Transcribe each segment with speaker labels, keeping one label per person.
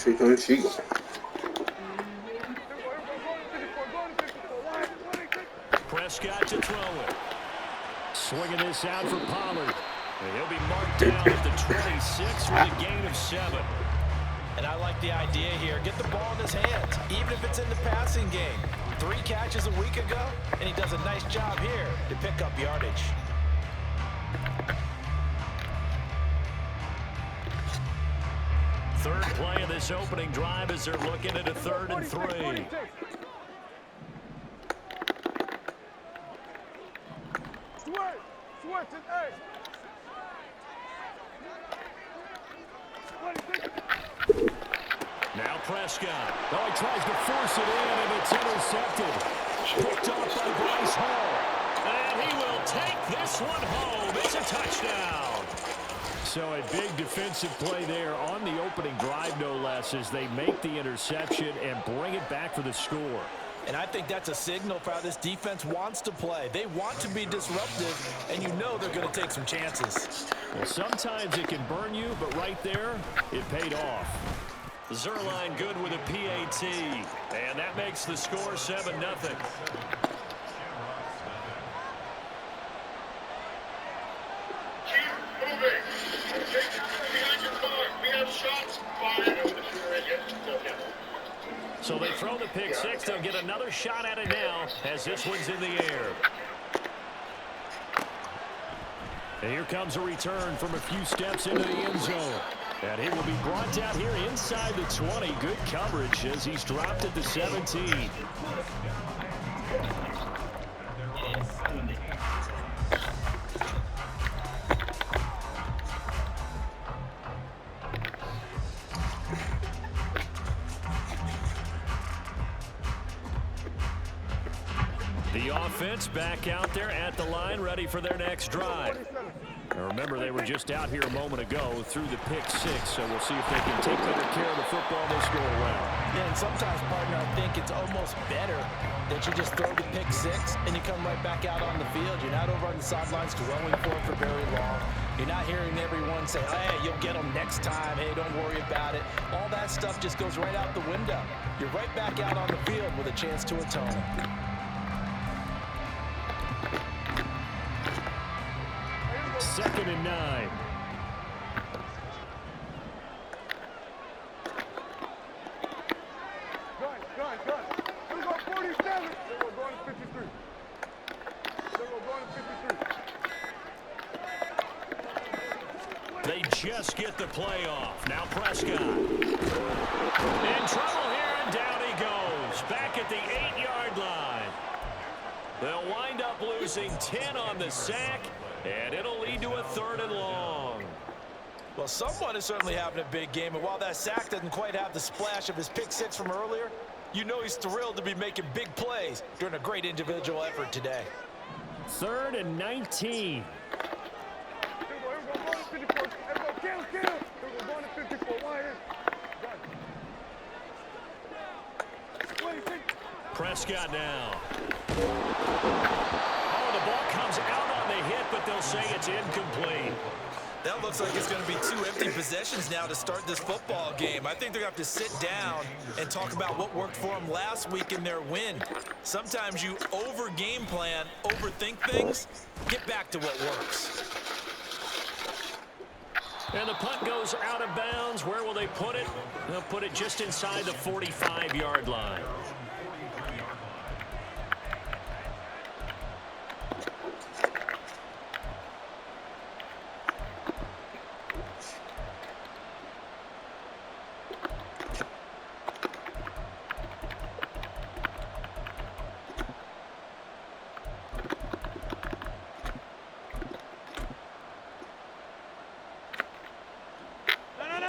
Speaker 1: She.
Speaker 2: Prescott to throw it. Swinging this out for Pollard. And he'll be marked down at the 26 with a gain of 7.
Speaker 3: And I like the idea here. Get the ball in his hands, even if it's in the passing game. 3 catches a week ago, and he does a nice job here to pick up yardage.
Speaker 2: Third play of this opening drive as they're looking at a 3rd and 3. Now Prescott. Oh, he tries to force it in, and it's intercepted. Picked off by Bryce Hall. And he will take this one home. It's a touchdown. So a big defensive play there on the opening drive, no less, as they make the interception and bring it back for the score.
Speaker 3: And I think that's a signal for how this defense wants to play. They want to be disruptive, and you know they're going to take some chances.
Speaker 2: Well, sometimes it can burn you, but right there, it paid off. Zerline good with a PAT, and that makes the score 7-0. So they throw the pick six. They'll get another shot at it now as this one's in the air. And here comes a return from a few steps into the end zone. And he will be brought down here inside the 20. Good coverage as he's dropped at the 17. The offense back out there at the line, ready for their next drive. Now remember, they were just out here a moment ago through the pick six, so we'll see if they can take better care of the football this go around.
Speaker 3: Yeah, and sometimes, partner, I think it's almost better that you just throw the pick six and you come right back out on the field. You're not over on the sidelines dwelling for it for very long. You're not hearing everyone say, hey, you'll get them next time. Hey, don't worry about it. All that stuff just goes right out the window. You're right back out on the field with a chance to atone.
Speaker 2: Second and 9. They just get the play off. Now Prescott. In trouble here, and down he goes. Back at the 8-yard line. They'll wind up losing 10 on the sack. And it'll lead to a 3rd and long.
Speaker 3: Well, someone is certainly having a big game. And while that sack doesn't quite have the splash of his pick six from earlier, you know he's thrilled to be making big plays during a great individual effort today.
Speaker 2: 3rd and 19. Prescott now. Oh, the ball comes out on the hit, but they'll say it's incomplete.
Speaker 3: That looks like it's going to be 2 empty possessions now to start this football game. I think they're going to have to sit down and talk about what worked for them last week in their win. Sometimes you over-game plan, overthink things, get back to what works.
Speaker 2: And the punt goes out of bounds. Where will they put it? They'll put it just inside the 45-yard line.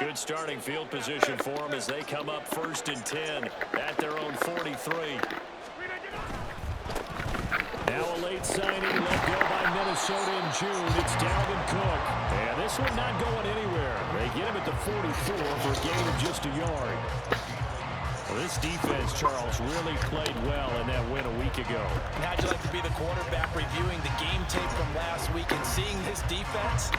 Speaker 2: Good starting field position for them as they come up 1st and 10 at their own 43. Now a late signing let go by Minnesota in June. It's Dalvin Cook. And this one not going anywhere. They get him at the 44 for a gain of just a yard. Well, this defense, Charles, really played well in that win a week ago.
Speaker 3: And how'd you like to be the quarterback reviewing the game tape from last week and seeing this defense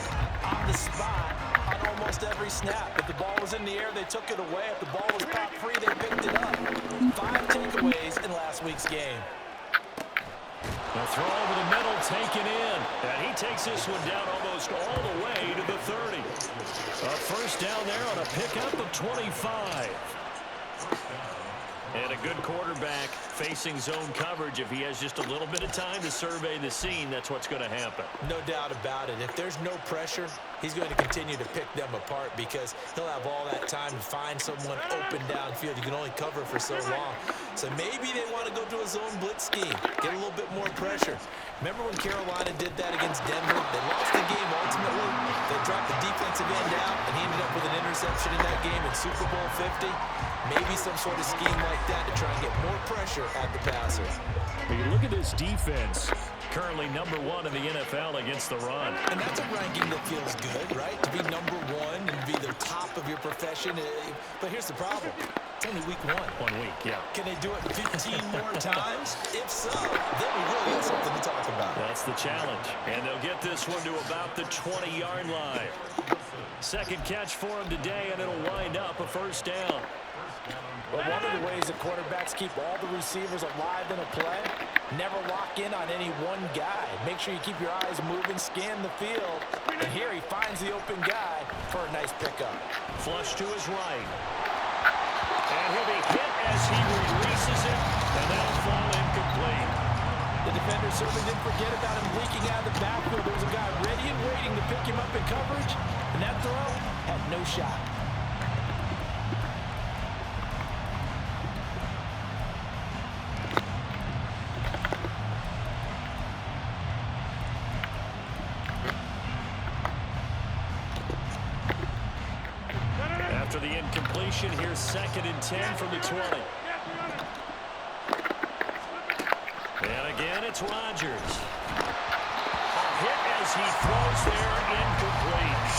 Speaker 3: on the spot on almost every snap. If the ball was in the air, they took it away. If the ball was popped free, they picked it up. 5 takeaways in last week's game.
Speaker 2: The throw over the middle, taken in. And he takes this one down almost all the way to the 30. A first down there on a pickup of 25. And a good quarterback facing zone coverage. If he has just a little bit of time to survey the scene, that's what's going to happen.
Speaker 3: No doubt about it. If there's no pressure, he's going to continue to pick them apart because he'll have all that time to find someone open downfield. You can only cover for so long. So maybe they want to go to a zone blitz scheme, get a little bit more pressure. Remember when Carolina did that against Denver? They lost the game ultimately. They dropped the defensive end out, and he ended up with an interception in that game in Super Bowl 50. Maybe some sort of scheme like that to try and get more pressure at the passer.
Speaker 2: When you look at this defense, currently number 1 in the NFL against the run.
Speaker 3: And that's a ranking that feels good, right? To be number 1 and be the top of your profession. But here's the problem. It's only week 1.
Speaker 2: 1 week, yeah.
Speaker 3: Can they do it 15 more times? If so, then we really got something to talk about.
Speaker 2: That's the challenge. And they'll get this one to about the 20-yard line. Second catch for him today, and it'll wind up a first down.
Speaker 3: Well, one of the ways that quarterbacks keep all the receivers alive in a play, never lock in on any one guy. Make sure you keep your eyes moving, scan the field. And here he finds the open guy for a nice pickup.
Speaker 2: Flush to his right. And he'll be hit as he releases it, and that'll fall incomplete.
Speaker 3: The defender certainly didn't forget about him leaking out of the backfield. There was a guy ready and waiting to pick him up in coverage, and that throw had no shot.
Speaker 2: After the incompletion, here's 2nd and 10 from the 20. And again, it's Rodgers. A hit as he throws there, incomplete.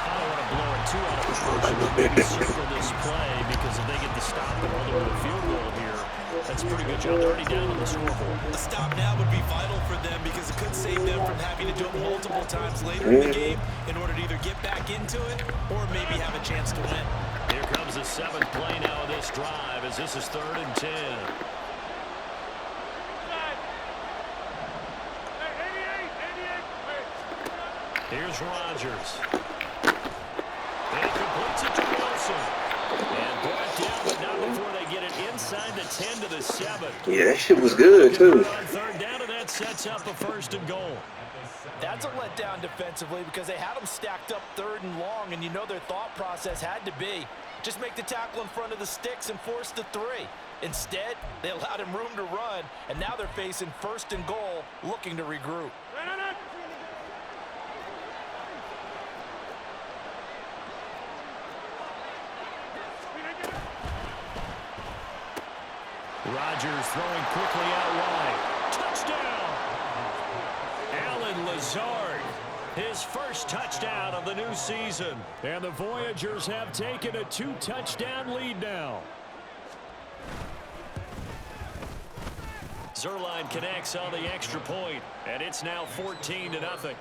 Speaker 2: I don't want to blow it too out of proportion, but maybe circle this play because if they get the stop and hold them to a field goal here, that's a pretty good job. They're already down on the scoreboard.
Speaker 3: A stop now would be vital for them because it could save them from having to do it multiple times later in the game in order to either get back into it or maybe have a chance to win.
Speaker 2: Here comes the 7th play now of this drive as this is 3rd and 10. Here's Rodgers. And he completes it to Wilson. And brought down, but not before they get it inside the 10 to the 7.
Speaker 1: Yeah, that shit was good, too.
Speaker 2: On 3rd down, and that sets up a 1st and goal.
Speaker 3: That's a letdown defensively because they had them stacked up 3rd and long, and you know their thought process had to be just make the tackle in front of the sticks and force the 3. Instead, they allowed him room to run, and now they're facing 1st and goal, looking to regroup.
Speaker 2: Rodgers throwing quickly out wide. Touchdown! Allen Lazard, his first touchdown of the new season. And the Voyagers have taken a 2-touchdown lead now. Zerline connects on the extra point, and it's now 14-0.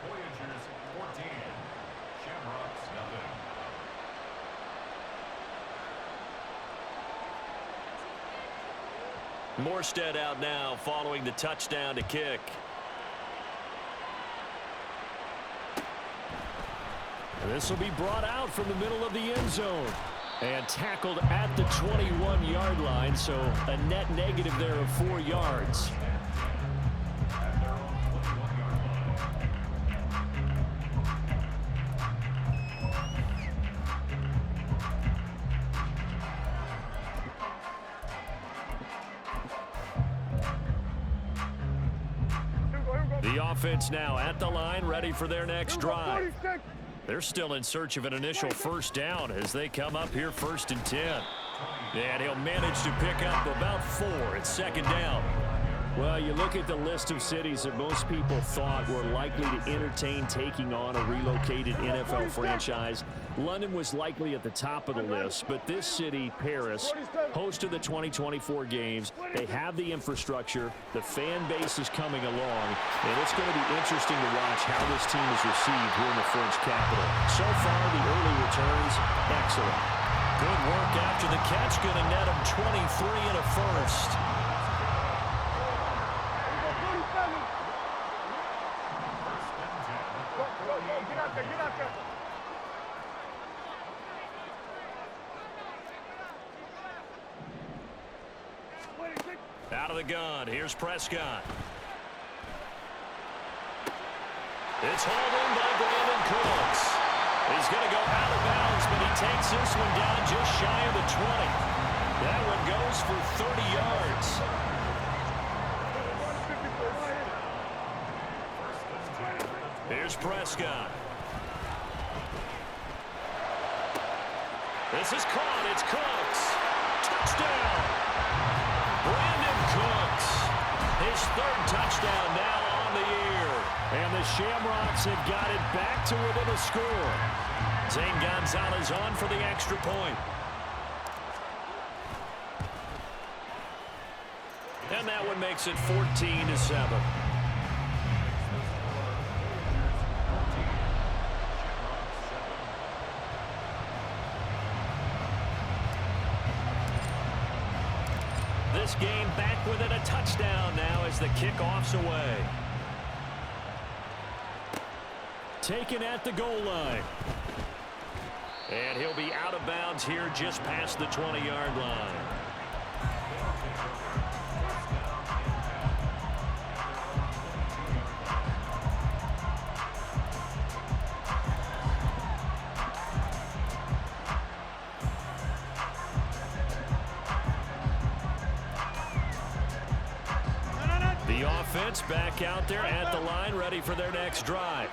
Speaker 2: Morstead out now following the touchdown to kick. This will be brought out from the middle of the end zone and tackled at the 21-yard line, so a net negative there of 4 yards. The offense now at the line, ready for their next drive. They're still in search of an initial first down as they come up here 1st and 10. And he'll manage to pick up about 4 at 2nd down. Well, you look at the list of cities that most people thought were likely to entertain taking on a relocated NFL franchise. London was likely at the top of the list, but this city, Paris, host of the 2024 games, they have the infrastructure, the fan base is coming along, and it's going to be interesting to watch how this team is received here in the French capital. So far, the early returns, excellent.
Speaker 4: Good work after the catch, going to net him 23 and a first. Out of the gun, here's Prescott. It's hauled in by Brandon Cooks. He's going to go out of bounds, but he takes this one down just shy of the 20. That one goes for 30 yards. Here's Prescott. This is caught. It's Cooks. Touchdown. Brandon Cooks. His third touchdown now on the year.
Speaker 2: And the Shamrocks have got it back to within a score.
Speaker 4: Zane Gonzalez on for the extra point. And that one makes it 14-7. This game back within a touchdown now as the kickoff's away.
Speaker 2: Taken at the goal line.
Speaker 4: And he'll be out of bounds here just past the 20-yard line. The offense back out there at the line, ready for their next drive.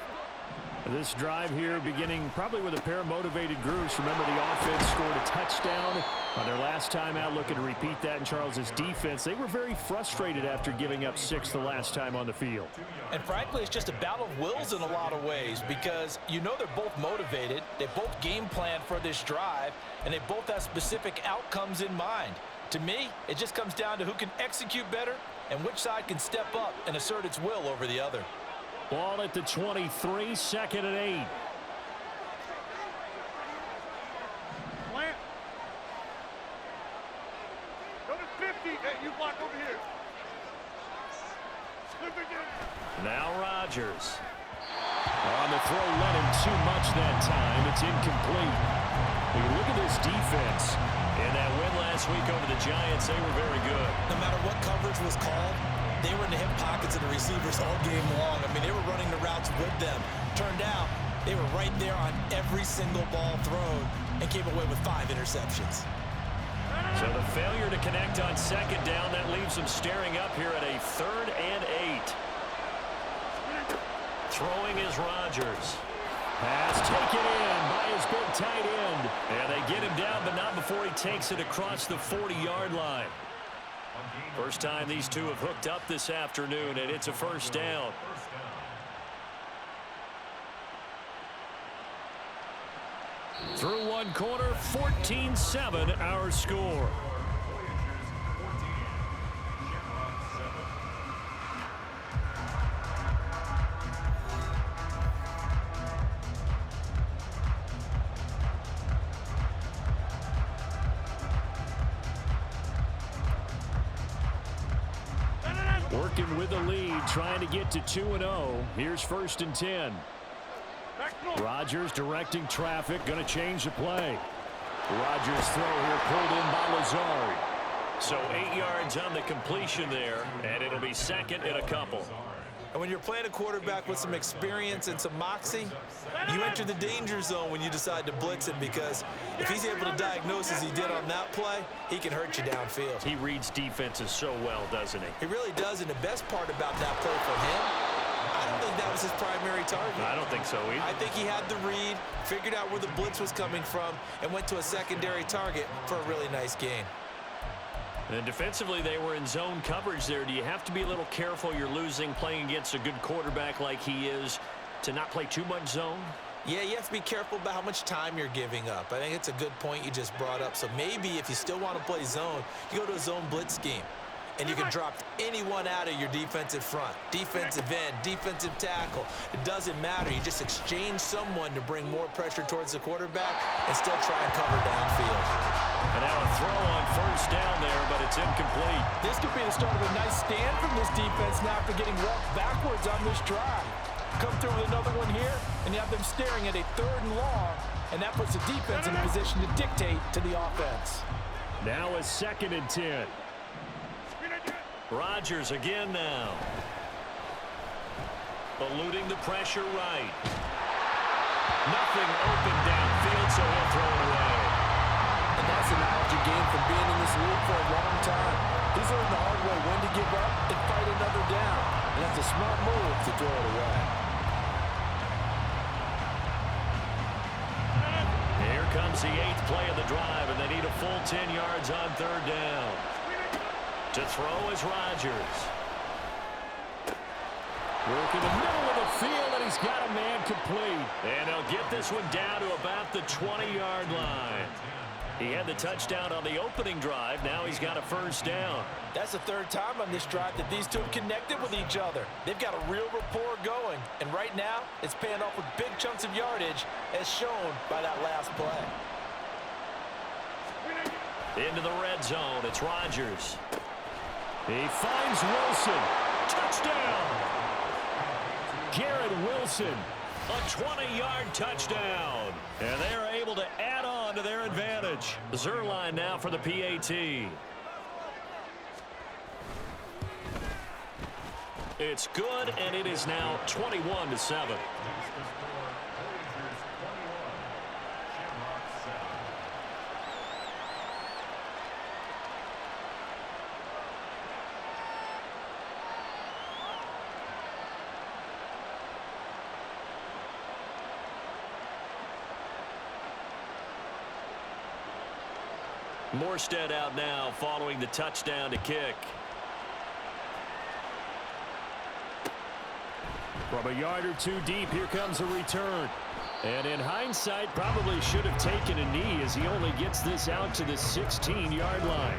Speaker 2: This drive here beginning probably with a pair of motivated groups. Remember, the offense scored a touchdown on their last time out, looking to repeat that in Charles's defense. They were very frustrated after giving up 6 the last time on the field.
Speaker 3: And frankly, it's just a battle of wills in a lot of ways because you know they're both motivated, they both game plan for this drive, and they both have specific outcomes in mind. To me, it just comes down to who can execute better and which side can step up and assert its will over the other.
Speaker 2: Ball at the 23, 2nd and 8.
Speaker 5: Plant. Go to 50. Hey, you block over here.
Speaker 2: Now Rodgers. On the throw, let him too much that time. It's incomplete. When you look at this defense.
Speaker 4: In that win last week over the Giants, they were very good.
Speaker 3: No matter what coverage was called, they were in the hip pockets of the receivers all game long. I mean, they were running the routes with them. Turned out, they were right there on every single ball thrown and came away with 5 interceptions.
Speaker 4: So the failure to connect on 2nd down, that leaves them staring up here at a 3rd and 8. Throwing is Rodgers.
Speaker 2: Pass taken in by his big tight end.
Speaker 4: And they get him down, but not before he takes it across the 40-yard line. First time these two have hooked up this afternoon, and it's a first down.
Speaker 2: Through one quarter, 14-7 our score. Working with the lead, trying to get to 2-0. Here's 1st and 10. Rodgers directing traffic, going to change the play. Rodgers throw here pulled in by Lazard.
Speaker 4: So 8 yards on the completion there, and it'll be 2nd and a couple.
Speaker 3: And when you're playing a quarterback with some experience and some moxie, you enter the danger zone when you decide to blitz him because if he's able to diagnose as he did on that play, he can hurt you downfield.
Speaker 4: He reads defenses so well, doesn't he?
Speaker 3: He really does, and the best part about that play for him, I don't think that was his primary target.
Speaker 4: I don't think so either.
Speaker 3: I think he had the read, figured out where the blitz was coming from, and went to a secondary target for a really nice gain.
Speaker 4: And defensively, they were in zone coverage there. Do you have to be a little careful? You're losing, playing against a good quarterback like he is, to not play too much zone?
Speaker 3: Yeah, you have to be careful about how much time you're giving up. I think it's a good point you just brought up. So maybe if you still want to play zone, you go to a zone blitz scheme. And you can drop anyone out of your defensive front, defensive end, defensive tackle. It doesn't matter. You just exchange someone to bring more pressure towards the quarterback and still try and cover downfield.
Speaker 4: And now a throw on first down there, but it's incomplete.
Speaker 3: This could be the start of a nice stand from this defense now after getting walked backwards on this drive. Come through with another one here, and you have them staring at a 3rd and long, and that puts the defense in a position to dictate to the offense.
Speaker 4: Now a 2nd and 10. Rodgers again now. Eluding the pressure right. Nothing open downfield, so he'll throw it away.
Speaker 3: And that's a knowledge you gained from being in this league for a long time. He's learned the hard way when to give up and fight another down. And that's a smart move to throw it away.
Speaker 4: Here comes the 8th play of the drive, and they need a full 10 yards on 3rd down. To throw is Rodgers. Work in the middle of the field, and he's got a man complete. And they'll get this one down to about the 20-yard line. He had the touchdown on the opening drive. Now he's got a 1st down.
Speaker 3: That's the 3rd time on this drive that these two have connected with each other. They've got a real rapport going. And right now, it's paying off with big chunks of yardage, as shown by that last play.
Speaker 4: Into the red zone. It's Rodgers. He finds Wilson. Touchdown! Garrett Wilson, a 20-yard touchdown. And they're able to add on to their advantage. Zerline now for the PAT. It's good, and it is now 21-7. Morstead out now following the touchdown to kick. From a yard or two deep, here comes a return. And in hindsight, probably should have taken a knee as he only gets this out to the 16-yard line.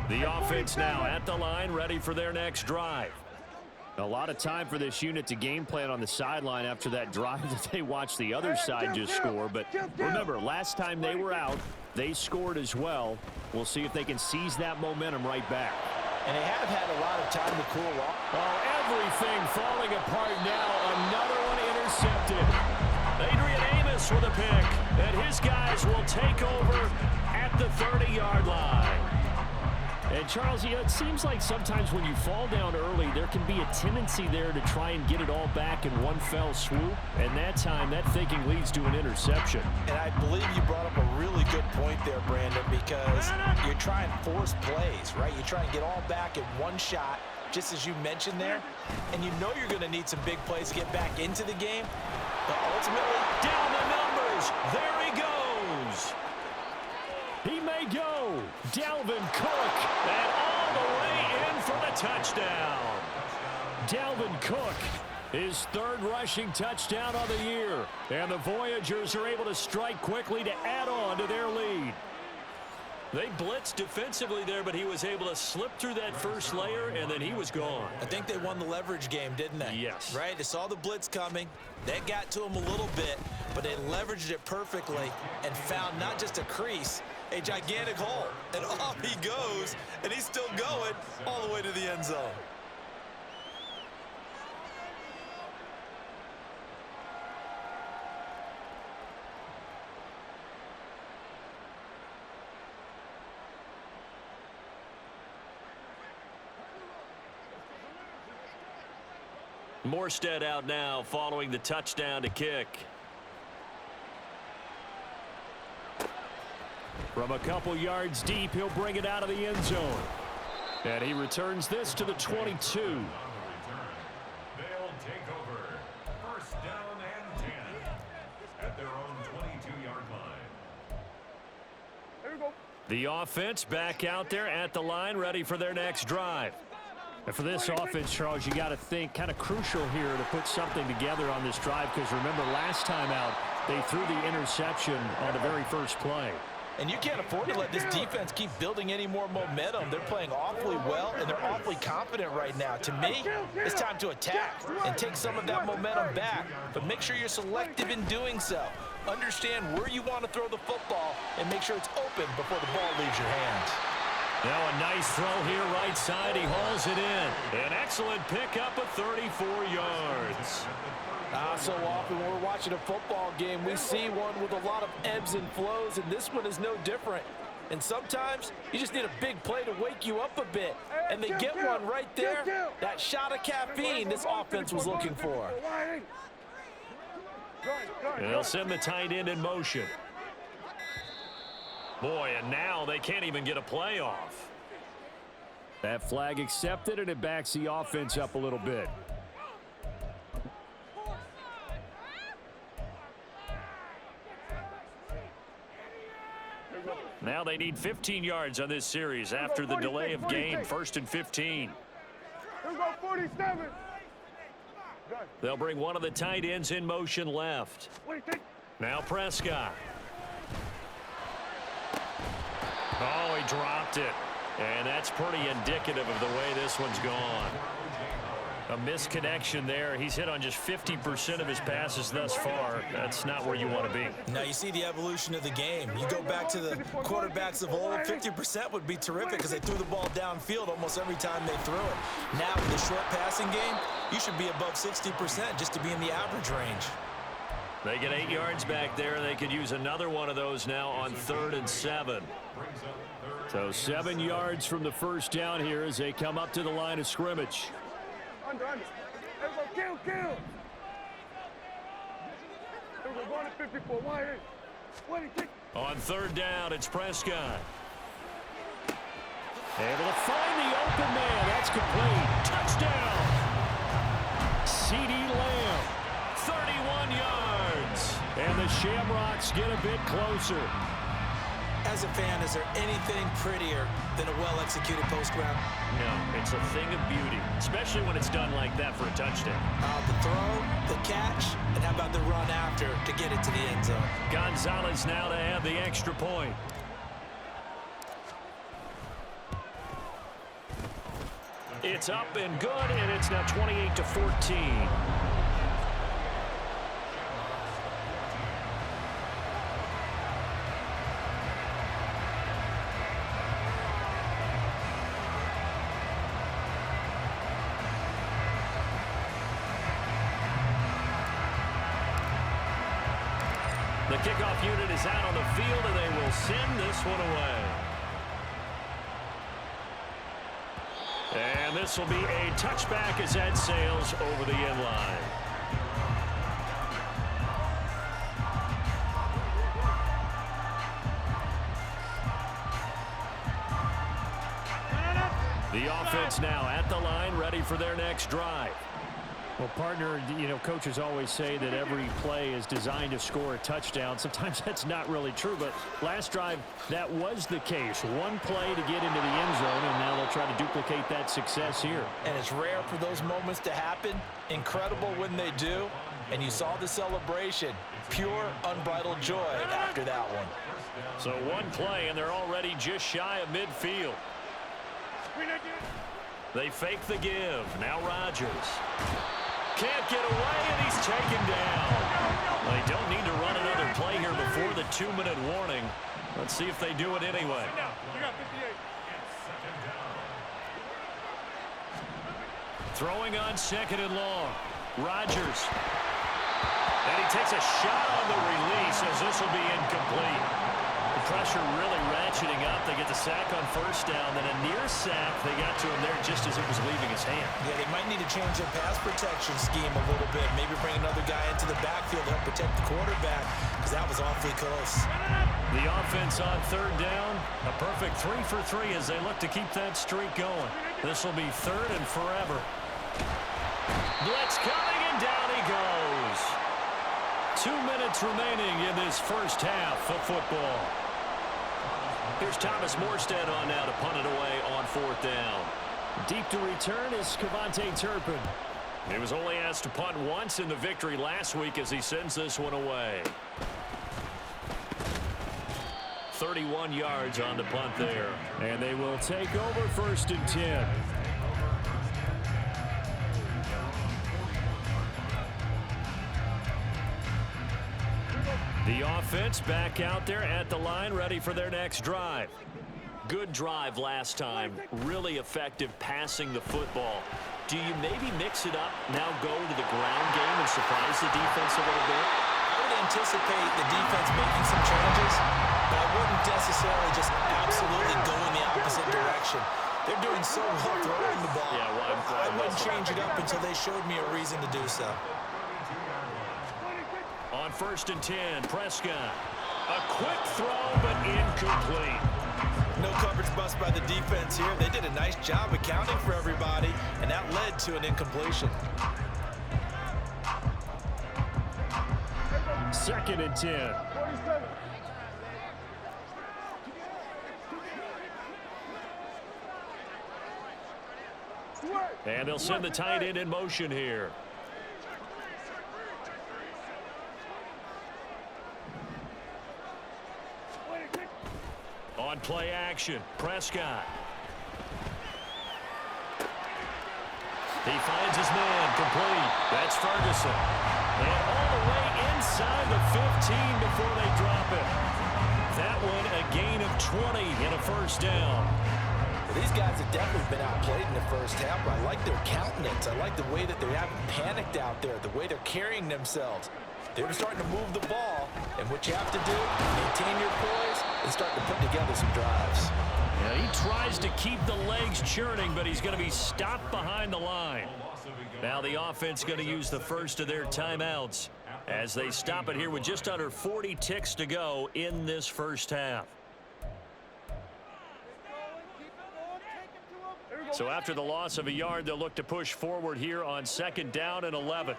Speaker 4: The offense now at the line, ready for their next drive. A lot of time for this unit to game plan on the sideline after that drive that they watched the other side just score. But remember, last time they were out, they scored as well. We'll see if they can seize that momentum right back.
Speaker 3: And they have had a lot of time to cool off.
Speaker 4: Oh, everything falling apart now. Another one intercepted. Adrian Amos with a pick. And his guys will take over at the 30-yard line. And, Charles, it seems like sometimes when you fall down early, there can be a tendency there to try and get it all back in one fell swoop. And that time, that thinking leads to an interception.
Speaker 3: And I believe you brought up a really good point there, Brandon, because you're trying to force plays, right? You try and get all back in one shot, just as you mentioned there. And you know you're going to need some big plays to get back into the game. But ultimately,
Speaker 4: down the numbers. There he goes. He may go. Dalvin Cook. And all the way in for the touchdown. Dalvin Cook, his 3rd rushing touchdown on the year. And the Voyagers are able to strike quickly to add on to their lead. They blitzed defensively there, but he was able to slip through that first layer, and then he was gone.
Speaker 3: I think they won the leverage game, didn't they?
Speaker 4: Yes.
Speaker 3: Right? They saw the blitz coming. That got to him a little bit, but they leveraged it perfectly and found not just a crease, a gigantic hole. And off he goes, and he's still going all the way to the end zone.
Speaker 4: Morstead out now following the touchdown to kick. From a couple yards deep, he'll bring it out of the end zone. And he returns this to the 22.
Speaker 6: They'll take over. First down and 10 at their own 22-yard line.
Speaker 5: There we go.
Speaker 4: The offense back out there at the line, ready for their next drive. And for this offense, Charles, you got to think kind of crucial here to put something together on this drive, because remember last time out they threw the interception on the very first play.
Speaker 3: And you can't afford to let this defense keep building any more momentum. They're playing awfully well, and they're awfully confident right now. To me, it's time to attack and take some of that momentum back, but make sure you're selective in doing so. Understand where you want to throw the football and make sure it's open before the ball leaves your hands.
Speaker 4: Now a nice throw here right side. He hauls it in. An excellent pickup of 34 yards.
Speaker 3: So often when we're watching a football game, we see one with a lot of ebbs and flows, and this one is no different. And sometimes you just need a big play to wake you up a bit, and they get one right there. That shot of caffeine this offense was looking for.
Speaker 4: They'll send the tight end in motion. Boy, and now they can't even get a play off. That flag accepted, and it backs the offense up a little bit. Now they need 15 yards on this series after the delay of game. 1st and 15.
Speaker 5: Here we go, 47.
Speaker 4: They'll bring one of the tight ends in motion left. Now Prescott. Oh, he dropped it. And that's pretty indicative of the way this one's gone. A misconnection there. He's hit on just 50% of his passes thus far. That's not where you want to be.
Speaker 3: Now you see the evolution of the game. You go back to the quarterbacks of old, 50% would be terrific because they threw the ball downfield almost every time they threw it. Now with the short passing game, you should be above 60% just to be in the average range.
Speaker 4: They get 8 yards back there. They could use another one of those now on 3rd and 7. So 7 yards from the first down here as they come up to the line of scrimmage.
Speaker 5: Under. There we go, kill. There we go, going to 54. Why here?
Speaker 4: On 3rd down, it's Prescott. Able to find the open man. That's complete. Touchdown. C.D. Lamb. 31 yards. And the Shamrocks get a bit closer.
Speaker 3: As a fan, is there anything prettier than a well-executed post route?
Speaker 4: No, it's a thing of beauty, especially when it's done like that for a touchdown.
Speaker 3: The throw, the catch, and how about the run after to get it to the end zone?
Speaker 4: Gonzalez now to add the extra point. It's up and good, and it's now 28-14. The kickoff unit is out on the field, and they will send this one away. And this will be a touchback as that sails over the end line. The offense now at the line, ready for their next drive. Well, partner, coaches always say that every play is designed to score a touchdown. Sometimes that's not really true, but last drive, that was the case. One play to get into the end zone, and now they'll try to duplicate that success here.
Speaker 3: And it's rare for those moments to happen. Incredible when they do. And you saw the celebration. Pure, unbridled joy after that one.
Speaker 4: So one play, and they're already just shy of midfield. They fake the give. Now Rodgers. Can't get away, and he's taken down. They don't need to run another play here before the 2-minute warning. Let's see if they do it anyway. Throwing on 2nd and long. Rodgers. And he takes a shot on the release as this will be incomplete. pressure really ratcheting up. They get the sack on first down, then a near sack. They got to him there just as it was leaving his hand.
Speaker 3: Yeah, they might need to change their pass protection scheme a little bit. Maybe bring another guy into the backfield to help protect the quarterback, because that was awfully close.
Speaker 4: The offense on third down, a perfect 3 for 3 as they look to keep that streak going. This will be third and forever. Blitz coming, and down he goes. 2 minutes remaining in this first half of football. Here's Thomas Morstead on now to punt it away on fourth down.
Speaker 2: Deep to return is Cavante Turpin.
Speaker 4: He was only asked to punt once in the victory last week as he sends this one away. 31 yards on the punt there.
Speaker 2: And they will take over first and 10.
Speaker 4: The offense back out there at the line, ready for their next drive. Good drive last time. Really effective passing the football. Do you maybe mix it up, now go to the ground game and surprise the defense a little bit?
Speaker 3: I would anticipate the defense making some changes, but I wouldn't necessarily just absolutely go in the opposite direction. They're doing so well throwing the ball.
Speaker 4: Yeah, well,
Speaker 3: I wouldn't change it up until they showed me a reason to do so.
Speaker 4: On first and 10, Prescott. A quick throw, but incomplete.
Speaker 3: No coverage bust by the defense here. They did a nice job accounting for everybody, and that led to an incompletion.
Speaker 2: Second and 10.
Speaker 4: And they'll send the tight end in motion here. On play action, Prescott. He finds his man, complete. That's Ferguson. And all the way inside the 15 before they drop it. That one a gain of 20 and a first down.
Speaker 3: Well, these guys have definitely been outplayed in the first half, but I like their countenance. I like the way that they haven't panicked out there, the way they're carrying themselves. They're starting to move the ball, and what you have to do, maintain your poise and start to put together some drives.
Speaker 4: Yeah, he tries to keep the legs churning, but he's going to be stopped behind the line. Now the offense going to use the first of their timeouts as they stop it here with just under 40 ticks to go in this first half. So after the loss of a yard, they'll look to push forward here on second down and 11.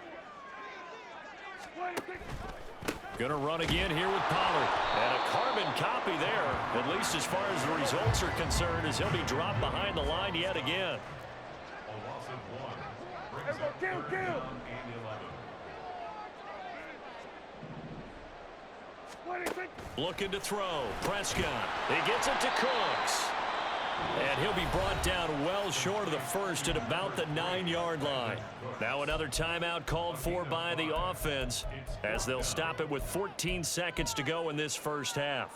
Speaker 4: Going to run again here with Pollard. And a carbon copy there, at least as far as the results are concerned, as he'll be dropped behind the line yet again. Looking to throw. Prescott. He gets it to Cooks. And he'll be brought down well short of the first at about the 9-yard line. Now another timeout called for by the offense as they'll stop it with 14 seconds to go in this first half.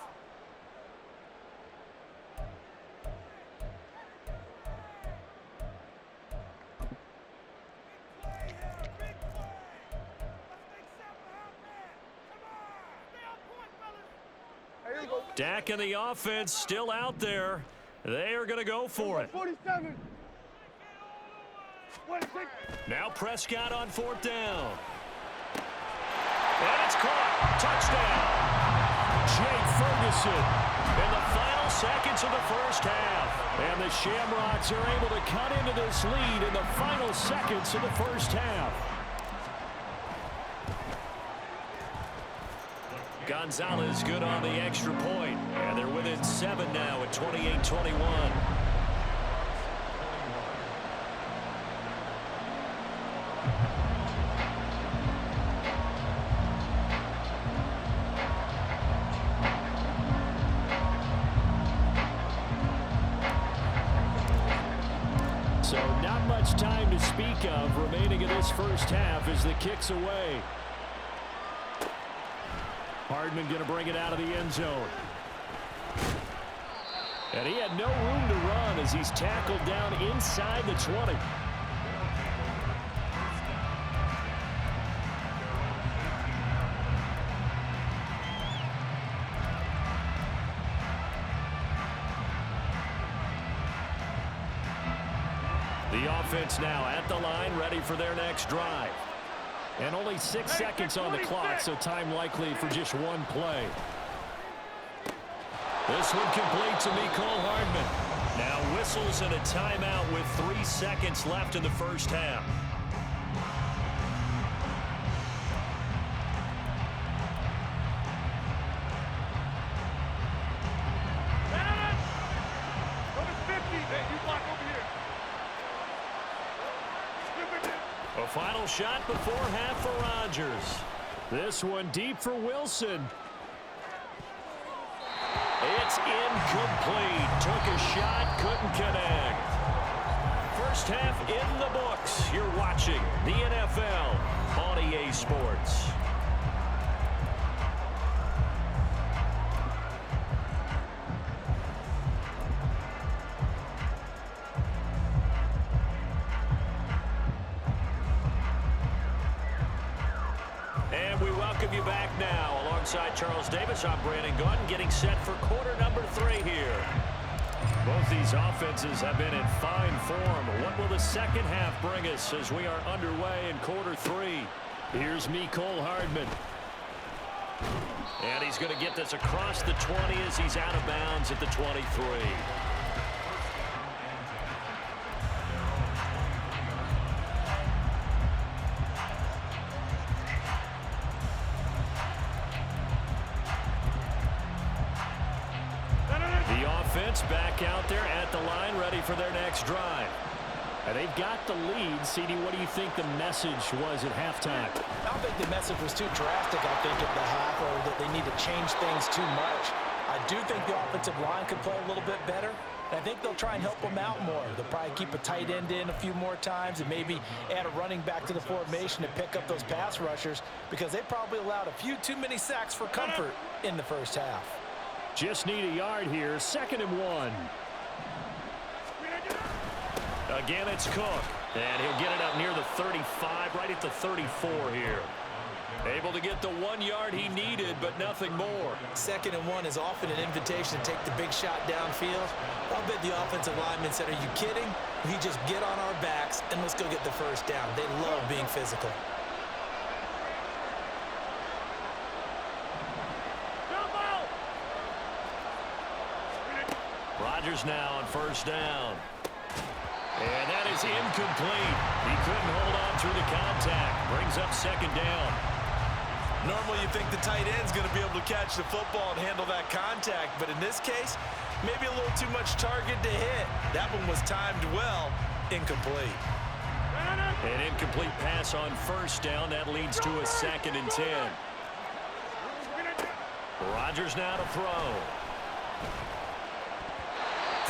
Speaker 4: Dak and the offense still out there. They are going to go for it.
Speaker 5: 47.
Speaker 4: Now Prescott on fourth down. And it's caught. Touchdown. Jake Ferguson in the final seconds of the first half. And the Shamrocks are able to cut into this lead in the final seconds of the first half. Gonzalez good on the extra point. And they're within 7 now at 28-21.
Speaker 2: So not much time to speak of remaining in this first half as the kick's away. Hardman going to bring it out of the end zone. And he had no room to run as he's tackled down inside the 20.
Speaker 4: The offense now at the line, ready for their next drive. And only 6 seconds on the clock, so time likely for just one play. This one complete to Mecole Hardman. Now whistles and a timeout with 3 seconds left in the first half. A final shot before half for Rodgers. This one deep for Wilson. It's incomplete. Took a shot, couldn't connect. First half in the books. You're watching the NFL on EA Sports. And we welcome you back now. Alongside Charles Davis, I'm Brandon Gunn, getting set for quarter number 3 here. Both these offenses have been in fine form. What will the second half bring us as we are underway in quarter 3? Here's Mecole Hardman. And he's going to get this across the 20 as he's out of bounds at the 23. Back out there at the line, ready for their next drive. And they've got the lead. CD, what do you think the message was at halftime?
Speaker 3: I don't think the message was too drastic, I think, at the half, or that they need to change things too much. I do think the offensive line could play a little bit better. And I think they'll try and help them out more. They'll probably keep a tight end in a few more times and maybe add a running back to the formation to pick up those pass rushers, because they probably allowed a few too many sacks for comfort in the first half.
Speaker 4: Just need a yard here. 2nd and 1. Again, it's Cook. And he'll get it up near the 35, right at the 34 here. Able to get the 1 yard he needed, but nothing more.
Speaker 3: 2nd and 1 is often an invitation to take the big shot downfield. I'll bet the offensive lineman said, are you kidding? We just get on our backs and let's go get the first down. They love being physical.
Speaker 4: Rodgers now on first down. And that is incomplete. He couldn't hold on through the contact. Brings up 2nd down.
Speaker 3: Normally you think the tight end's going to be able to catch the football and handle that contact, but in this case, maybe a little too much target to hit. That one was timed well. Incomplete.
Speaker 4: An incomplete pass on first down. That leads to a 2nd and 10. Rodgers now to throw.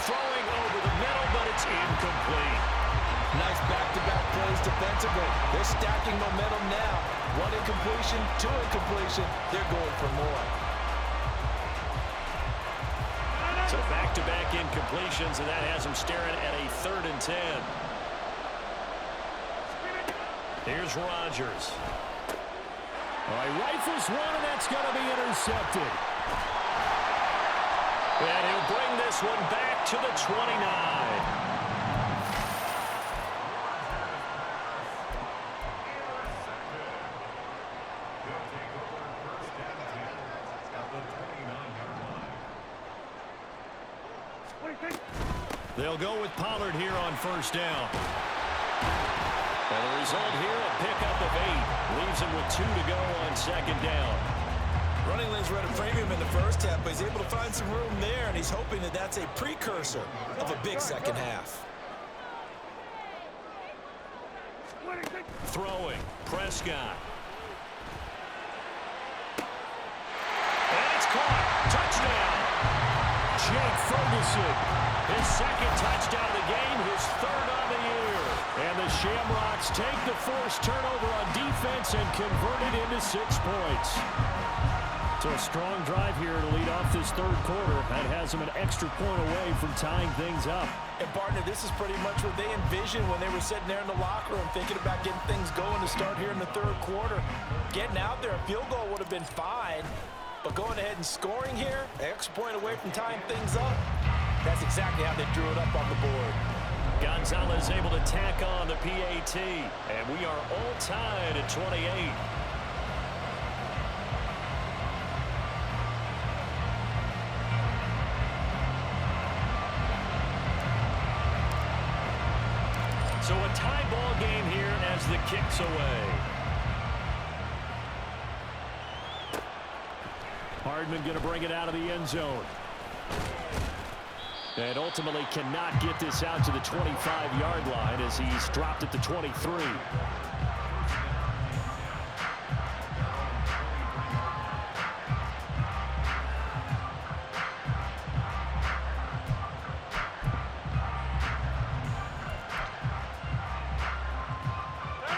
Speaker 4: Throwing over the middle, but it's incomplete.
Speaker 3: Nice back-to-back plays defensively. They're stacking momentum now. 1 incompletion, 2 incompletion. They're going for more.
Speaker 4: So back-to-back incompletions, and that has them staring at a 3rd and 10. Here's Rodgers. All right, rifles one, and that's going to be intercepted. And he'll bring this one back to the 29. They'll go with Pollard here on first down. And the result here, a pickup of 8. Leaves him with 2 to go on 2nd down.
Speaker 3: Running lanes were at a premium in the first half, but he's able to find some room there, and he's hoping that that's a precursor of a big second half.
Speaker 4: Throwing, Prescott. And it's caught. Touchdown. Jake Ferguson. His 2nd touchdown of the game, his 3rd on the year. And the Shamrocks take the forced turnover on defense and convert it into 6 points. So a strong drive here to lead off this 3rd quarter. That has them an extra point away from tying things up.
Speaker 3: And, partner, this is pretty much what they envisioned when they were sitting there in the locker room thinking about getting things going to start here in the 3rd quarter. Getting out there, a field goal would have been fine. But going ahead and scoring here, an extra point away from tying things up, that's exactly how they drew it up on the board.
Speaker 2: Gonzalez able to tack on the PAT, and we are all tied at 28. So a tie ball game here as the kick's away. Hardman going to bring it out of the end zone. And ultimately cannot get this out to the 25-yard line as he's dropped at the 23.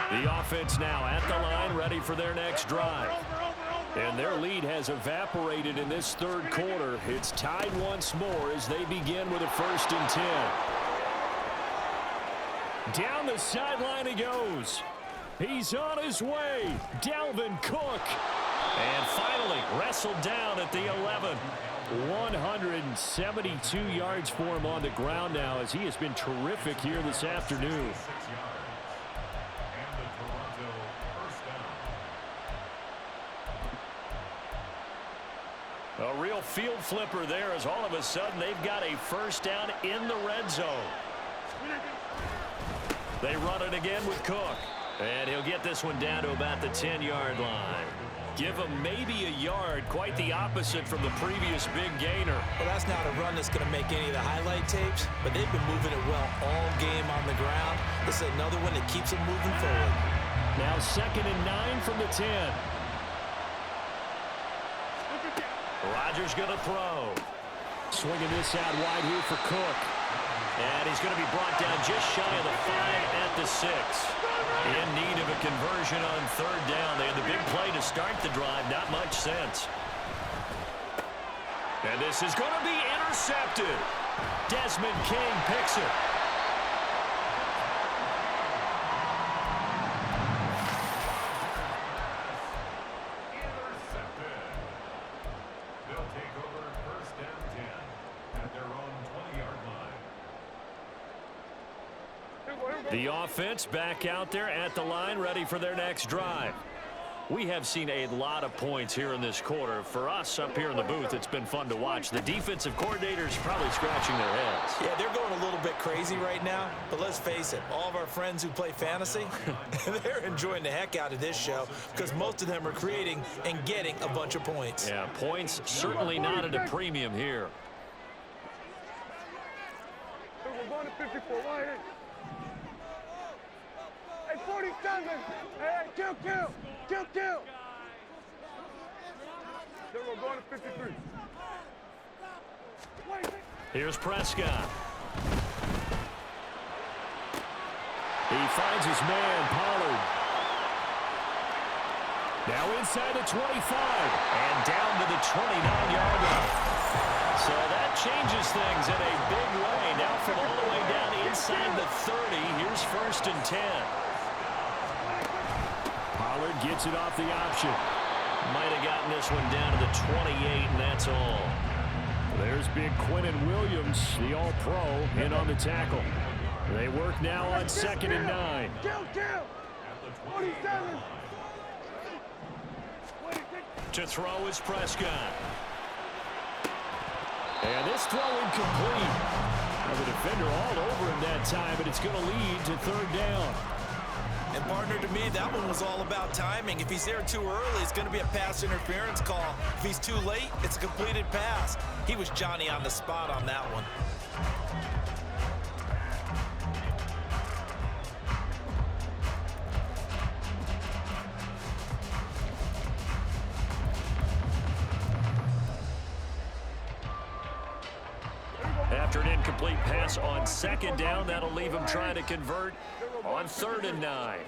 Speaker 2: The offense now at the line, ready for their next drive. And their lead has evaporated in this third quarter. It's tied once more as they begin with a 1st and 10. Down the sideline he goes. He's on his way. Dalvin Cook. And finally wrestled down at the 11. 172 yards for him on the ground now as he has been terrific here this afternoon. A real field flipper there as all of a sudden they've got a 1st down in the red zone. They run it again with Cook. And he'll get this one down to about the 10-yard line. Give him maybe a yard, quite the opposite from the previous big gainer.
Speaker 3: Well, that's not a run that's going to make any of the highlight tapes, but they've been moving it well all game on the ground. This is another one that keeps them moving forward.
Speaker 2: Now 2nd and 9 from the 10. Rodgers going to throw. Swinging this out wide here for Cook. And he's going to be brought down just shy of the 5 at the 6. In need of a conversion on 3rd down. They had the big play to start the drive. Not much sense. And this is going to be intercepted. Desmond King picks it. The offense back out there at the line, ready for their next drive. We have seen a lot of points here in this quarter. For us up here in the booth, it's been fun to watch. The defensive coordinators probably scratching their heads.
Speaker 3: Yeah, they're going a little bit crazy right now. But let's face it, all of our friends who play fantasy, they're enjoying the heck out of this show because most of them are creating and getting a bunch of points.
Speaker 2: Yeah, points certainly not at a premium here.
Speaker 5: We're going to 54. Why? Hey, 47. Hey, kill. Then we're going to 53.
Speaker 2: Here's Prescott. He finds his man, Pollard. Now inside the 25 and down to the 29-yard line. So that changes things in a big way. Now from all the way down inside the 30, here's 1st and 10. Pollard gets it off the option. Might have gotten this one down to the 28, and that's all. There's big Quinnen Williams, the All-Pro, in on the tackle. They work now on 2nd and 9.
Speaker 5: Kill. 47.
Speaker 2: To throw is Prescott. And this throw incomplete. Now the defender all over him that time, but it's going to lead to 3rd down.
Speaker 3: And partner, to me, that one was all about timing. If he's there too early, it's going to be a pass interference call. If he's too late, it's a completed pass. He was Johnny on the spot on that one.
Speaker 2: After an incomplete pass on 2nd down, that'll leave him trying to convert on 3rd and 9.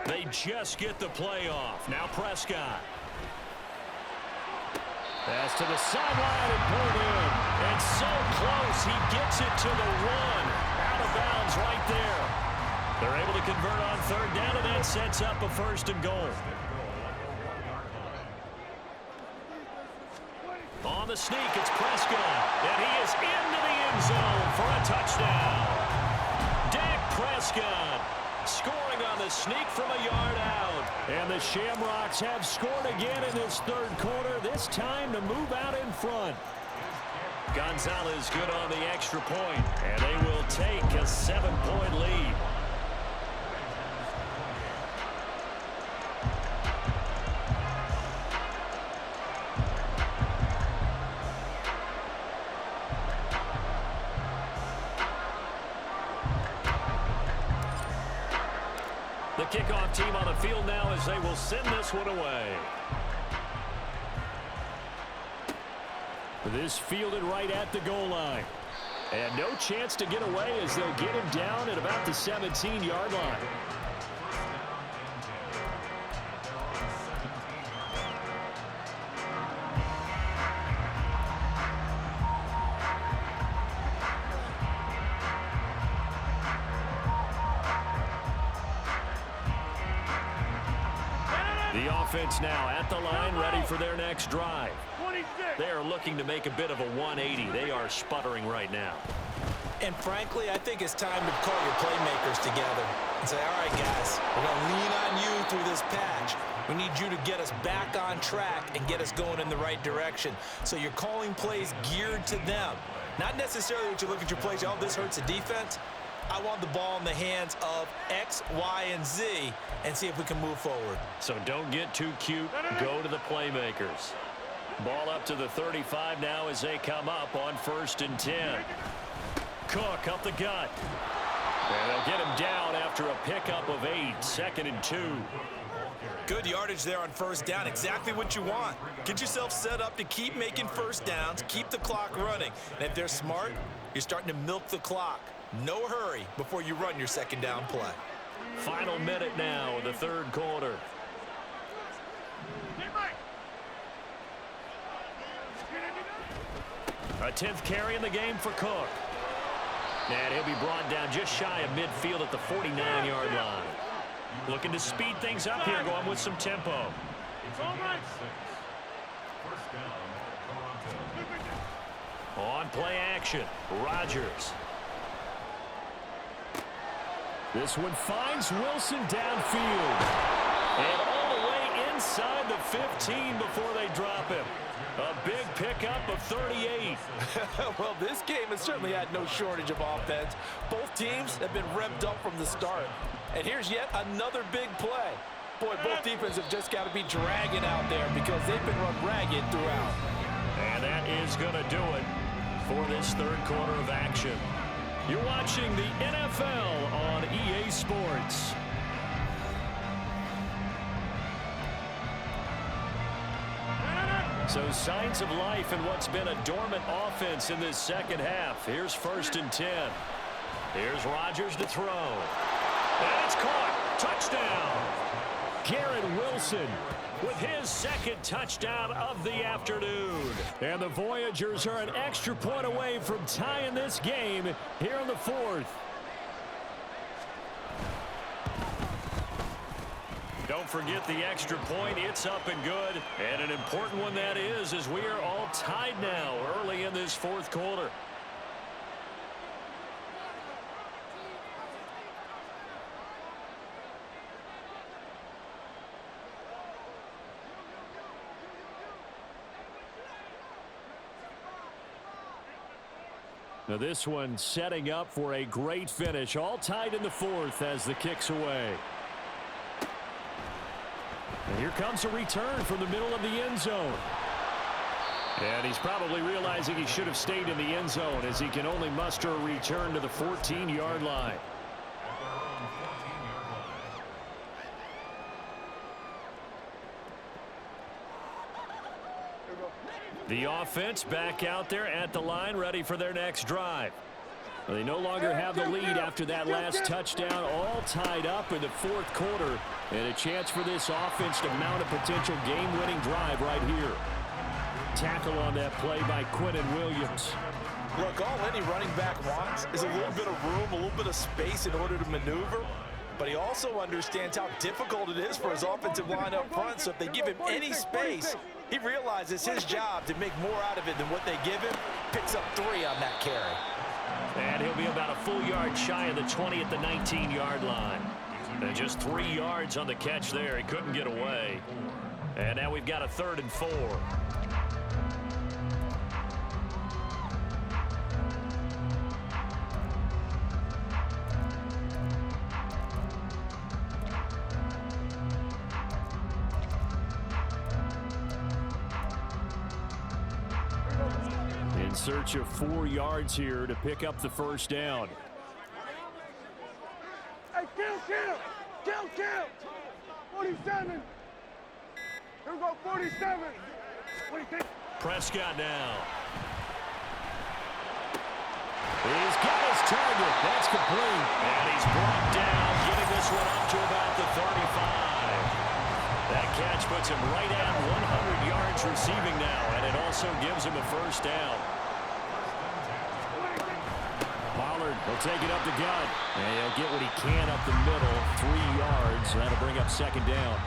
Speaker 2: They just get the play off. Now Prescott. Pass to the sideline and pulled in. And so close, he gets it to the 1. Out of bounds right there. They're able to convert on 3rd down, and that sets up a 1st and goal. On the sneak. It's Prescott. And he is into the end zone for a touchdown. Dak Prescott scoring on the sneak from a yard out.
Speaker 4: And the Shamrocks have scored again in this third quarter, this time to move out in front.
Speaker 2: Gonzalez good on the extra point, and they will take a 7-point lead. The kickoff team on the field now as they will send this one away.
Speaker 4: This fielded right at the goal line. And no chance to get away as they'll get him down at about the 17-yard line. The offense now at the line, ready for their next drive. They are looking to make a bit of a 180. They are sputtering right now.
Speaker 3: And frankly, I think it's time to call your playmakers together and say, all right, guys, we're going to lean on you through this patch. We need you to get us back on track and get us going in the right direction. So you're calling plays geared to them. Not necessarily what you look at your plays, oh, this hurts the defense. I want the ball in the hands of X, Y, and Z and see if we can move forward.
Speaker 2: So don't get too cute. Go to the playmakers. Ball up to the 35 now as they come up on 1st and 10. Cook up the gut. And they'll get him down after a pickup of 8. 2nd and 2.
Speaker 3: Good yardage there on 1st down. Exactly what you want. Get yourself set up to keep making 1st downs, keep the clock running. And if they're smart, you're starting to milk the clock. No hurry before you run your 2nd down play.
Speaker 2: Final minute now of the 3rd quarter. A 10th carry in the game for Cook. And he'll be brought down just shy of midfield at the 49-yard line. Looking to speed things up here, going with some tempo. On play action, Rodgers.
Speaker 4: This one finds Wilson downfield.
Speaker 2: And all the way inside the 15 before they drop him. A big pickup of 38.
Speaker 3: Well, this game has certainly had no shortage of offense. Both teams have been revved up from the start. And here's yet another big play. Boy, both defenses have just got to be dragging out there because they've been run ragged throughout.
Speaker 2: And that is going to do it for this 3rd quarter of action. You're watching the NFL on EA Sports. So signs of life in what's been a dormant offense in this 2nd half. Here's 1st and 10. Here's Rodgers to throw. And it's caught. Touchdown.
Speaker 4: Garrett Wilson
Speaker 2: with his 2nd touchdown of the afternoon.
Speaker 4: And the Voyagers are an extra point away from tying this game here in the 4th.
Speaker 2: Don't forget the extra point. It's up and good. And an important one that is, as we are all tied now early in this 4th quarter.
Speaker 4: Now this one setting up for a great finish. All tied in the 4th as the kick's away. And here comes a return from the middle of the end zone. And he's probably realizing he should have stayed in the end zone as he can only muster a return to the 14-yard line.
Speaker 2: The offense back out there at the line, ready for their next drive.
Speaker 4: Well, they no longer have the lead after that last touchdown, all tied up in the 4th quarter. And a chance for this offense to mount a potential game-winning drive right here. Tackle on that play by Quinnen Williams.
Speaker 3: Look, all any running back wants is a little bit of room, a little bit of space in order to maneuver. But he also understands how difficult it is for his offensive line up front. So if they give him any space, He realizes his job to make more out of it than what they give him. Picks up 3 on that carry.
Speaker 4: And he'll be about a full yard shy of the 20 at the 19-yard line. And just 3 yards on the catch there. He couldn't get away. And now we've got a 3rd and 4. In search of 4 yards here to pick up the first down.
Speaker 5: Hey, kill! 47! Here we go, 47! What do you think?
Speaker 4: Prescott now. He's got his target. That's complete. And he's brought down, getting this one up to about the 35. That catch puts him right at 100 yards receiving now, and it also gives him a first down. Pollard will take it up the gut, and he'll get what he can up the middle, 3 yards. That'll bring up 2nd down.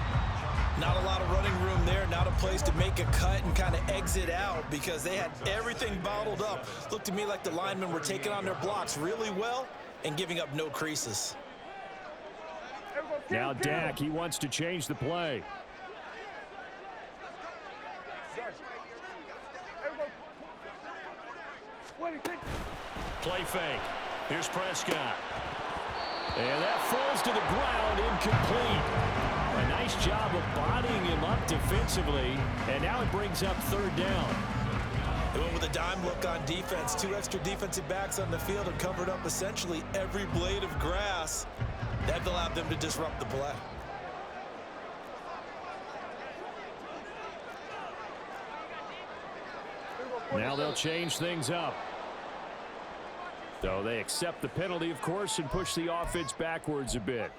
Speaker 3: Not a lot of running room there, not a place to make a cut and kind of exit out because they had everything bottled up. Looked to me like the linemen were taking on their blocks really well and giving up no creases.
Speaker 4: Now Dak, he wants to change the play. Play fake. Here's Prescott. And that falls to the ground, incomplete. A nice job of bodying him up defensively, and now it brings up 3rd down.
Speaker 3: They went with a dime look on defense. 2 extra defensive backs on the field and covered up essentially every blade of grass. That allowed them to disrupt the play.
Speaker 4: Now they'll change things up. So they accept the penalty, of course, and push the offense backwards a bit.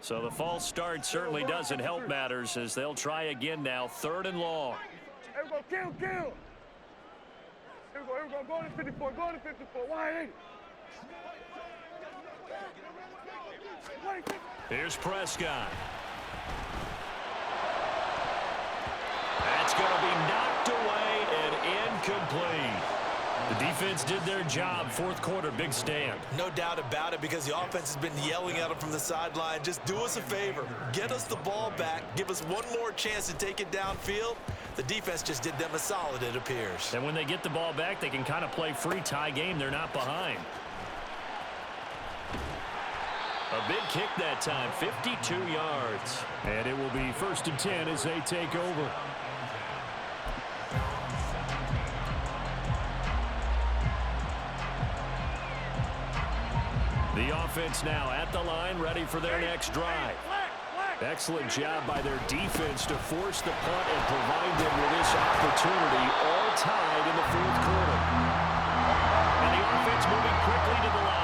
Speaker 4: So the false start certainly doesn't help matters as they'll try again now, 3rd and long.
Speaker 5: Here we go, kill! Here we go, go to 54, go to 54, 180.
Speaker 4: Here's Prescott. That's going to be knocked away and incomplete. The defense did their job. 4th quarter, big stand.
Speaker 3: No doubt about it because the offense has been yelling at them from the sideline. Just do us a favor. Get us the ball back. Give us one more chance to take it downfield. The defense just did them a solid, it appears.
Speaker 4: And when they get the ball back, they can kind of play free tie game. They're not behind. A big kick that time, 52 yards. And it will be 1st and 10 as they take over. The offense now at the line, ready for their next drive. Excellent job by their defense to force the punt and provide them with this opportunity, all tied in the 4th quarter. And the offense moving quickly to the line.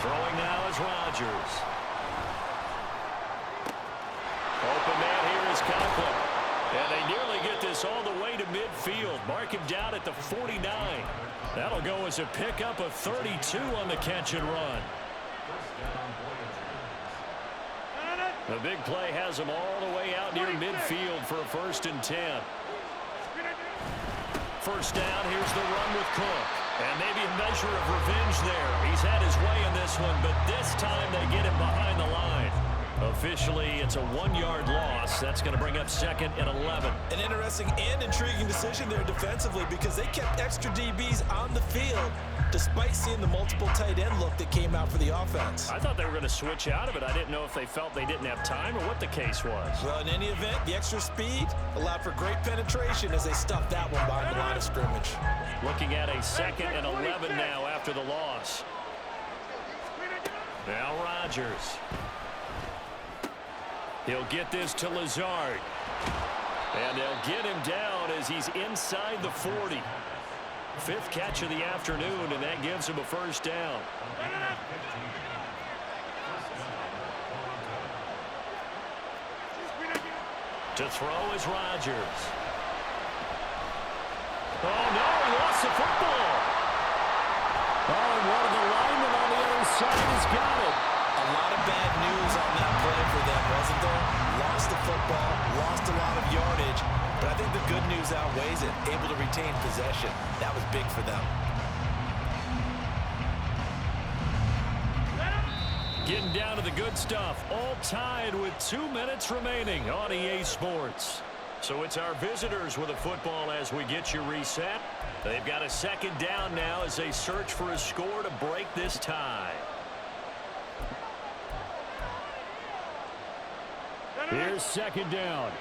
Speaker 4: Throwing now is Rodgers. Open man here is Conklin. And they nearly get this all the way to midfield. Mark him down at the 49. That'll go as a pickup of 32 on the catch and run. The big play has them all the way out near midfield for a 1st and 10. 1st down, here's the run with Cook. And maybe a measure of revenge there. He's had his way in this one, but this time they get him behind the line. Officially, it's a 1-yard loss. That's going to bring up 2nd and 11.
Speaker 3: An interesting and intriguing decision there defensively because they kept extra DBs on the field despite seeing the multiple tight end look that came out for the offense.
Speaker 4: I thought they were going to switch out of it. I didn't know if they felt they didn't have time or what the case was.
Speaker 3: Well, in any event, the extra speed allowed for great penetration as they stuffed that one behind the line of scrimmage.
Speaker 4: Looking at a 2nd and 11 now after the loss. Now Rodgers. He'll get this to Lazard. And they'll get him down as he's inside the 40. 5th catch of the afternoon, and that gives him a 1st down. To throw is Rodgers. Oh, no, he lost the football. Oh, and one of the linemen on the other side has got it.
Speaker 3: A lot of bad news on that play for them, wasn't there? Lost the football, lost a lot of yardage, but I think the good news outweighs it. Able to retain possession. That was big for them.
Speaker 4: Getting down to the good stuff. All tied with 2 minutes remaining on EA Sports. So it's our visitors with a football as we get you reset. They've got a second down now as they search for a score to break this tie. Here's second down.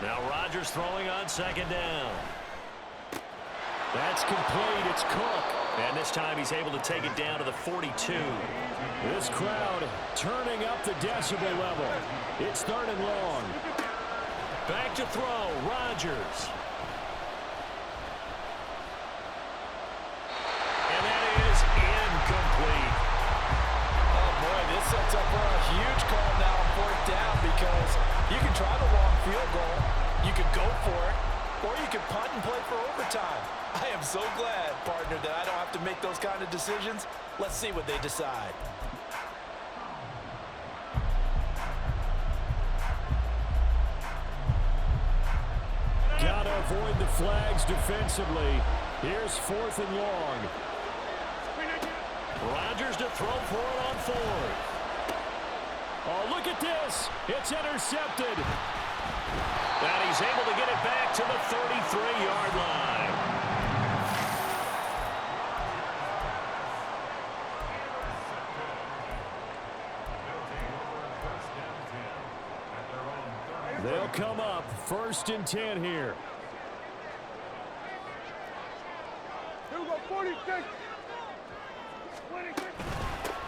Speaker 4: Now Rodgers throwing on second down. That's complete. It's Cook. And this time he's able to take it down to the 42. This crowd turning up the decibel level. It's third and long. Back to throw. Rodgers. And that is incomplete.
Speaker 3: Oh, boy, this sets up for a huge call now on fourth down because you can try the long field goal, you could go for it, or you could punt and play for overtime. I am so glad, partner, that I don't have to make those kind of decisions. Let's see what they decide.
Speaker 4: Gotta avoid the flags defensively. Here's fourth and long. Rodgers to throw for it on fourth. Oh, look at this. It's intercepted. And he's able to get it back to the 33-yard line. They'll come up 1st and 10 here.
Speaker 5: Here we go, 46. 26.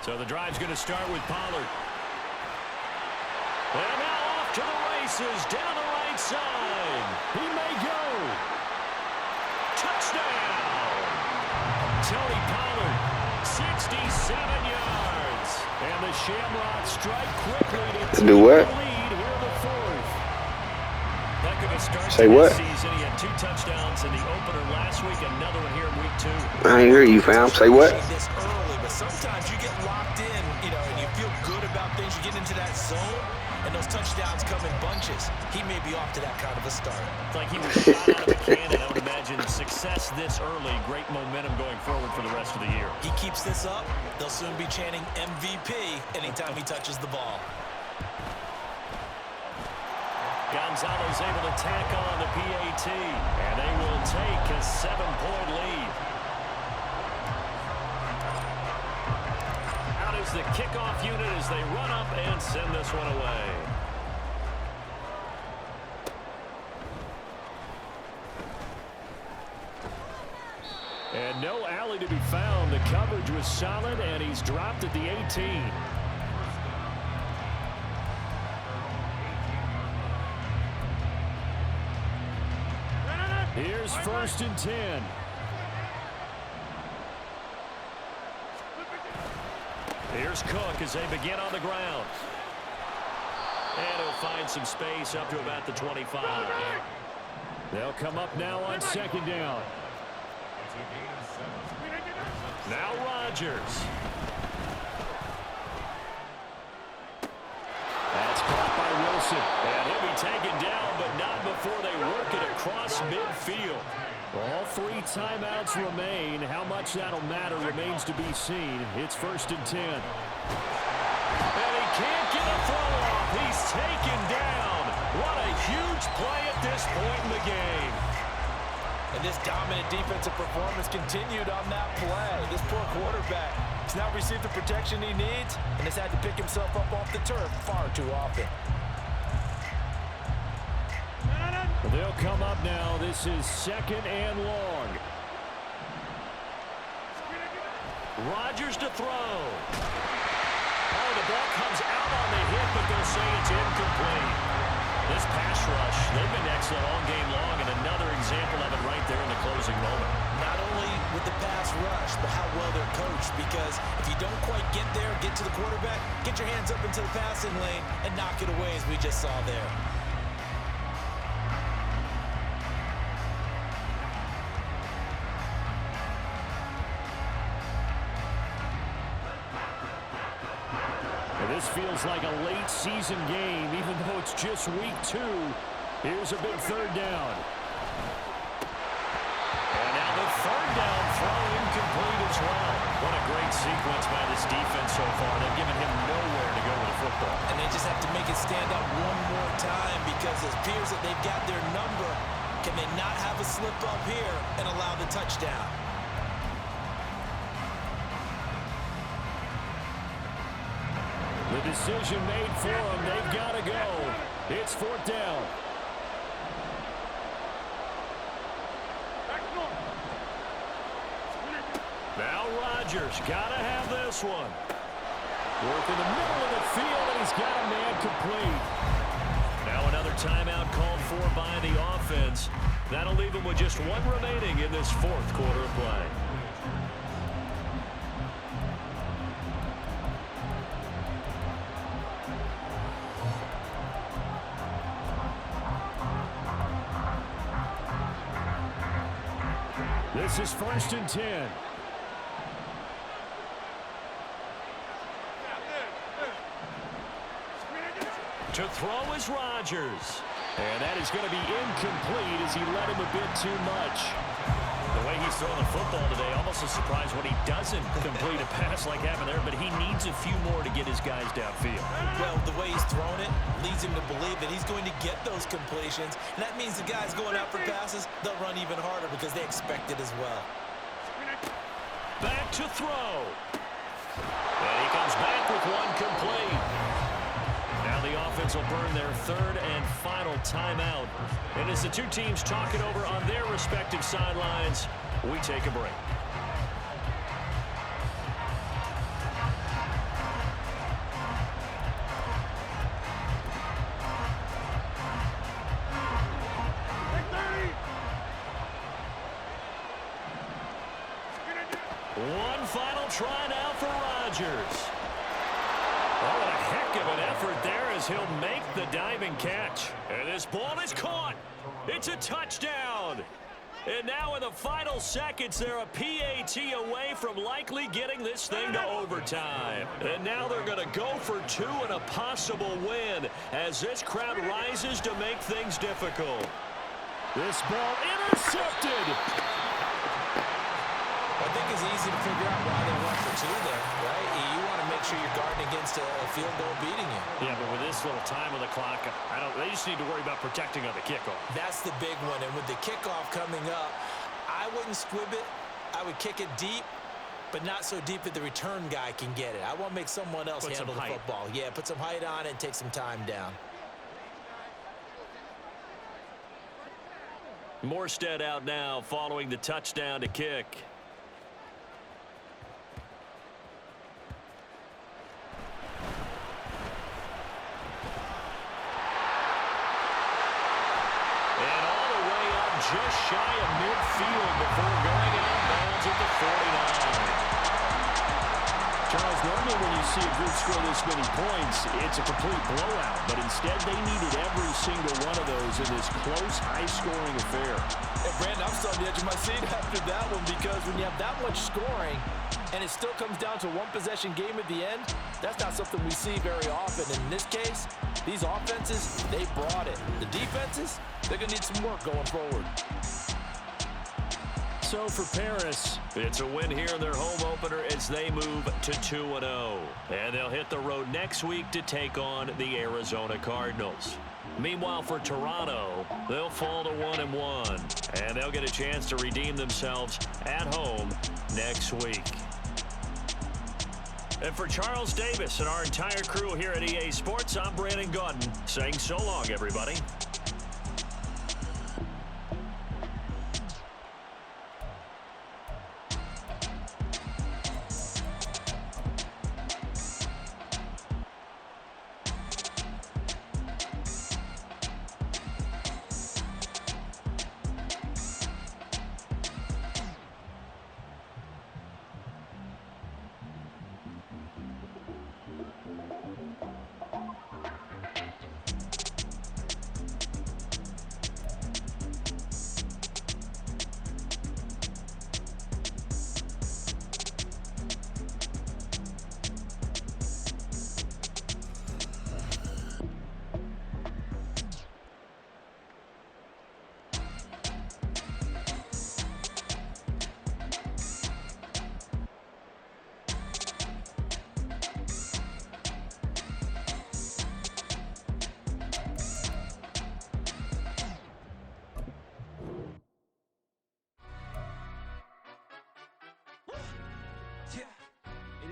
Speaker 4: So the drive's going to start with Pollard. And now off to the races down the right side. He may go. Touchdown. Tony Pollard, 67 yards. And the Shamrocks strike quickly to
Speaker 1: Do what?
Speaker 4: the lead here in the fourth. That could have started
Speaker 1: Say what?
Speaker 4: this season. He had 2 touchdowns in the opener last week, another one here in week 2.
Speaker 1: I ain't hear you, fam. Say what?
Speaker 3: This early, but sometimes you get locked in, and you feel good about things. You get into that zone, and those touchdowns come in bunches. He may be off to that kind of a start.
Speaker 4: It's like he was shot out of a cannon. I would imagine success this early, great momentum going forward for the rest of the year.
Speaker 3: He keeps this up, they'll soon be chanting MVP anytime he touches the ball.
Speaker 4: Gonzalez able to tack on the PAT, and they will take a 7-point lead. Out is the kickoff unit as they run up and send this one away. And no alley to be found. The coverage was solid, and he's dropped at the 18. Here's 1st and 10. Here's Cook as they begin on the ground. And he'll find some space up to about the 25. They'll come up now on second down. Now Rodgers. That's caught by Wilson. And he'll be taken down, but not before they work it across midfield. All 3 timeouts remain. How much that'll matter remains to be seen. It's 1st and 10. And he can't get a throw off. He's taken down. What a huge play at this point in the game.
Speaker 3: And this dominant defensive performance continued on that play. This poor quarterback has now received the protection he needs and has had to pick himself up off the turf far too often.
Speaker 4: They'll come up now. This is 2nd and long. Rodgers to throw. Oh, the ball comes out on the hit, but they'll say it's incomplete. This pass rush, they've been excellent all game long, and another example of it right there in the closing moment.
Speaker 3: Not only with the pass rush, but how well they're coached, because if you don't quite get there, get to the quarterback, get your hands up into the passing lane and knock it away, as we just saw there.
Speaker 4: This feels like a late season game, even though it's just week 2. Here's a big third down. And now the third down throw incomplete as well. What a great sequence by this defense so far. They've given him nowhere to go with the football.
Speaker 3: And they just have to make it stand up one more time, because it appears that they've got their number. Can they not have a slip up here and allow the touchdown?
Speaker 4: The decision made for them. They've got to go. It's 4th down. Now Rodgers got to have this one. Work in the middle of the field, and he's got a man complete. Now another timeout called for by the offense. That'll leave him with just one remaining in this 4th quarter of play. This is 1st and 10. To throw is Rodgers. And that is going to be incomplete as he let him a bit too much. The way he's throwing the football today, almost a surprise when he doesn't complete a pass like happened there, but he needs a few more to get his guys downfield.
Speaker 3: Well, the way he's thrown it leads him to believe that he's going to get those completions. And that means the guys going out for passes, they'll run even harder because they expect it as well.
Speaker 4: Back to throw. And he comes back with one complete. Now the offense will burn their 3rd and final timeout. And as the two teams talk it over on their respective sidelines, we take a break. One final try now for Rodgers. Oh, what a heck of an effort there as he'll make the diving catch. And this ball is caught. It's a touchdown. And now in the final seconds, they're a PAT away from likely getting this thing to overtime. And now they're going to go for 2 and a possible win as this crowd rises to make things difficult. This ball intercepted.
Speaker 3: I think it's easy to figure out why they went for 2 there, right? You want to make sure you're guarding against a field goal beating you.
Speaker 4: Yeah, but with this little time on the clock, they just need to worry about protecting on the kickoff.
Speaker 3: That's the big one. And with the kickoff coming up, I wouldn't squib it. I would kick it deep, but not so deep that the return guy can get it. I want to make someone else handle the football. Yeah, put some height on and take some time down.
Speaker 4: Morstead out now following the touchdown to kick. Just shy of midfield before going out of bounds at the 49. Charles, normally when you see a group score this many points, it's a complete blowout. But instead, they needed every single one of those in this close, high-scoring affair.
Speaker 3: And Brandon, I'm still on the edge of my seat after that one, because when you have that much scoring and it still comes down to one possession game at the end, that's not something we see very often. And in this case, these offenses, they brought it. The defenses, they're going to need some work going forward.
Speaker 4: So for Paris, it's a win here in their home opener as they move to 2-0. And they'll hit the road next week to take on the Arizona Cardinals. Meanwhile, for Toronto, they'll fall to 1-1. And they'll get a chance to redeem themselves at home next week. And for Charles Davis and our entire crew here at EA Sports, I'm Brandon Gaudin saying so long, everybody.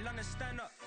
Speaker 7: London, stand up.